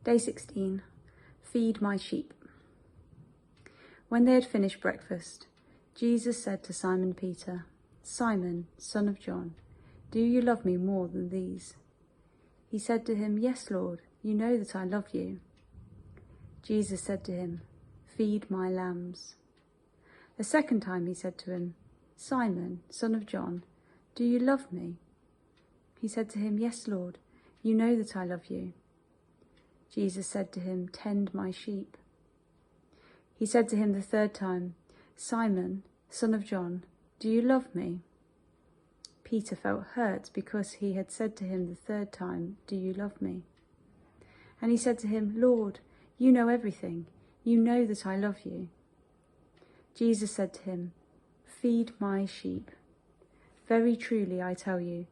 Day 16. Feed my sheep. When they had finished breakfast, Jesus said to Simon Peter, "Simon, son of John, do you love me more than these?" He said to him, "Yes, Lord, you know that I love you." Jesus said to him, "Feed my lambs." A second time he said to him, "Simon, son of John, do you love me?" He said to him, "Yes, Lord, you know that I love you." Jesus said to him, "Tend my sheep." He said to him the third time, "Simon, son of John, do you love me?" Peter felt hurt because he had said to him the third time, "Do you love me?" And he said to him, "Lord, you know everything. You know that I love you." Jesus said to him, "Feed my sheep. Very truly I tell you,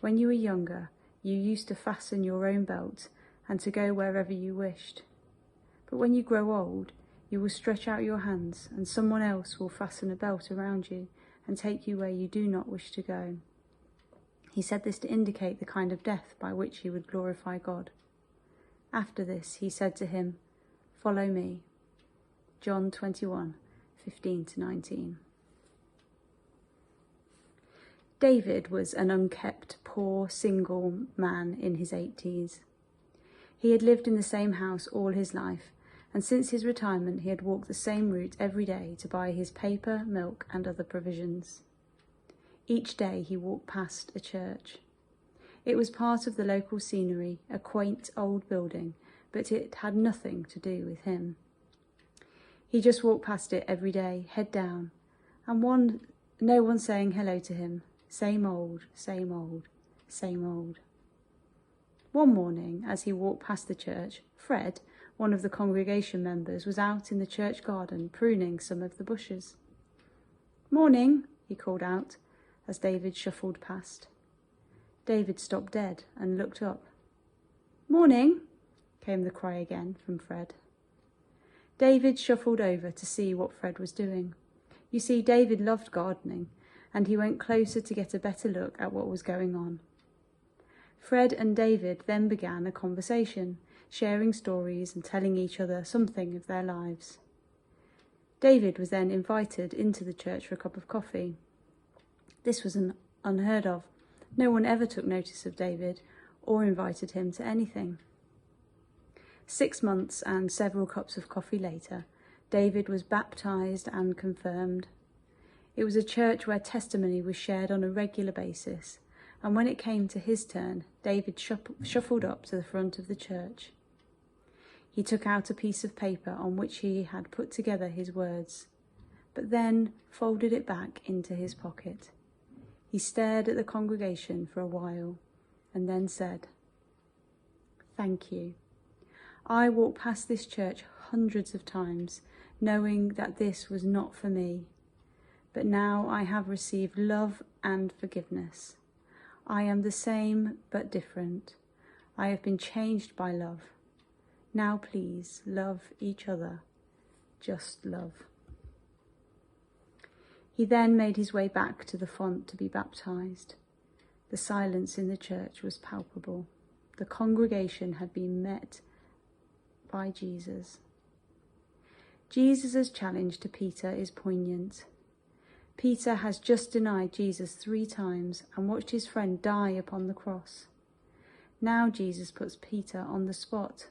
when you were younger, you used to fasten your own belt and to go wherever you wished. But when you grow old, you will stretch out your hands, and someone else will fasten a belt around you and take you where you do not wish to go." He said this to indicate the kind of death by which he would glorify God. After this, he said to him, "Follow me." John 21:15-19. David was an unkempt, poor, single man in his 80s. He had lived in the same house all his life, and since his retirement he had walked the same route every day to buy his paper, milk and other provisions. Each day he walked past a church. It was part of the local scenery, a quaint old building, but it had nothing to do with him. He just walked past it every day, head down, and no one saying hello to him. Same old, same old, same old. One morning, as he walked past the church, Fred, one of the congregation members, was out in the church garden pruning some of the bushes. "Morning," he called out as David shuffled past. David stopped dead and looked up. "Morning," came the cry again from Fred. David shuffled over to see what Fred was doing. You see, David loved gardening, and he went closer to get a better look at what was going on. Fred and David then began a conversation, sharing stories and telling each other something of their lives. David was then invited into the church for a cup of coffee. This was unheard of. No one ever took notice of David or invited him to anything. 6 months and several cups of coffee later, David was baptized and confirmed. It was a church where testimony was shared on a regular basis, and when it came to his turn, David shuffled up to the front of the church. He took out a piece of paper on which he had put together his words, but then folded it back into his pocket. He stared at the congregation for a while and then said, "Thank you. I walked past this church hundreds of times, knowing that this was not for me. But now I have received love and forgiveness. I am the same but different. I have been changed by love. Now please love each other. Just love." He then made his way back to the font to be baptized. The silence in the church was palpable. The congregation had been met by Jesus. Jesus' challenge to Peter is poignant. Peter has just denied Jesus 3 times and watched his friend die upon the cross. Now Jesus puts Peter on the spot.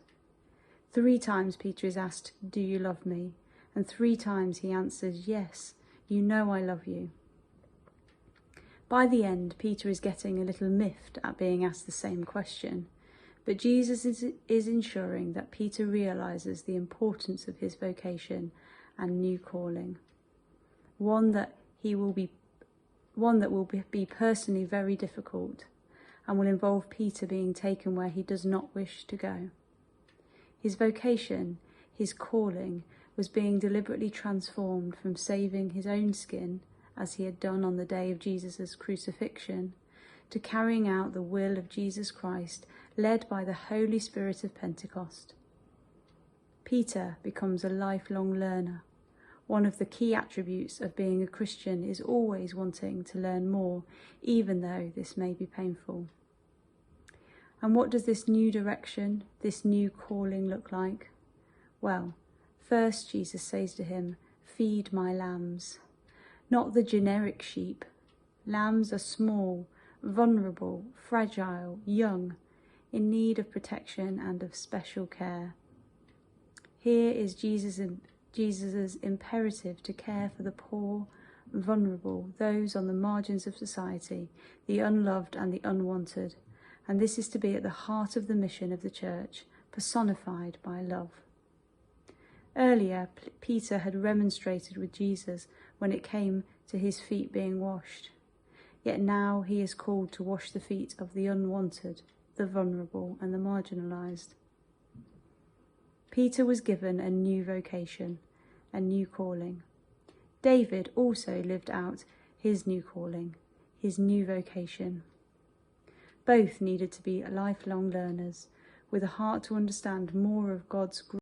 3 times Peter is asked, "Do you love me?" And 3 times he answers, "Yes, you know I love you." By the end, Peter is getting a little miffed at being asked the same question, but Jesus is ensuring that Peter realizes the importance of his vocation and new calling, one that will be personally very difficult and will involve Peter being taken where he does not wish to go. His vocation, his calling, was being deliberately transformed from saving his own skin, as he had done on the day of Jesus' crucifixion, to carrying out the will of Jesus Christ, led by the Holy Spirit of Pentecost. Peter becomes a lifelong learner. One of the key attributes of being a Christian is always wanting to learn more, even though this may be painful. And what does this new direction, this new calling look like? Well, first Jesus says to him, "Feed my lambs." Not the generic sheep. Lambs are small, vulnerable, fragile, young, in need of protection and of special care. Here is Jesus' imperative to care for the poor, vulnerable, those on the margins of society, the unloved and the unwanted. And this is to be at the heart of the mission of the church, personified by love. Earlier, Peter had remonstrated with Jesus when it came to his feet being washed. Yet now he is called to wash the feet of the unwanted, the vulnerable and the marginalised. Peter was given a new vocation, a new calling. David also lived out his new calling, his new vocation. Both needed to be lifelong learners, with a heart to understand more of God's